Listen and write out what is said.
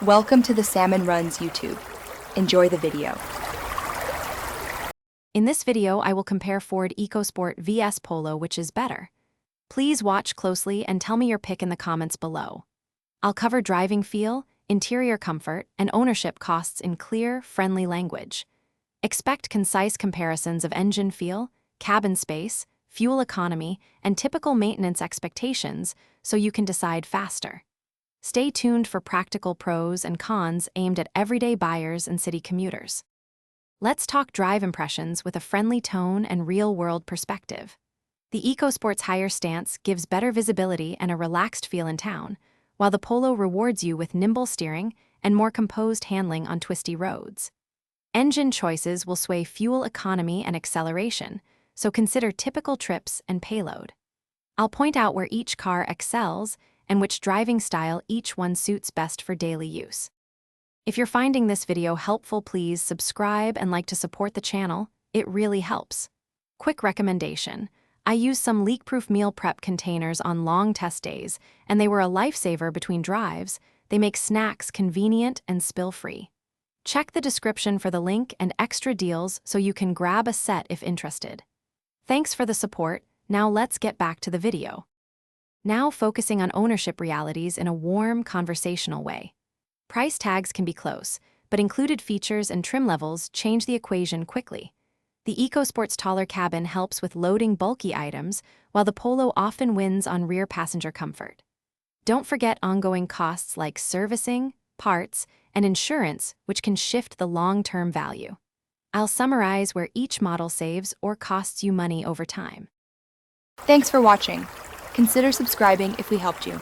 Welcome to the Salmon Runs YouTube. Enjoy the video. In this video, I will compare Ford Ecosport vs Polo, which is better. Please watch closely and tell me your pick in the comments below. I'll cover driving feel, interior comfort, and ownership costs in clear, friendly language. Expect concise comparisons of engine feel, cabin space, fuel economy, and typical maintenance expectations so you can decide faster. Stay tuned for practical pros and cons aimed at everyday buyers and city commuters. Let's talk drive impressions with a friendly tone and real-world perspective. The EcoSport's higher stance gives better visibility and a relaxed feel in town, while the Polo rewards you with nimble steering and more composed handling on twisty roads. Engine choices will sway fuel economy and acceleration, so consider typical trips and payload. I'll point out where each car excels and which driving style each one suits best for daily use. If you're finding this video helpful, please subscribe and like to support the channel. It really helps. Quick recommendation. I used some leak-proof meal prep containers on long test days, and they were a lifesaver between drives. They make snacks convenient and spill-free. Check the description for the link and extra deals so you can grab a set if interested. Thanks for the support. Now let's get back to the video. Now focusing on ownership realities in a warm, conversational way. Price tags can be close, but included features and trim levels change the equation quickly. The EcoSport's taller cabin helps with loading bulky items, while the Polo often wins on rear passenger comfort. Don't forget ongoing costs like servicing, parts, and insurance, which can shift the long-term value. I'll summarize where each model saves or costs you money over time. Thanks for watching. Consider subscribing if we helped you.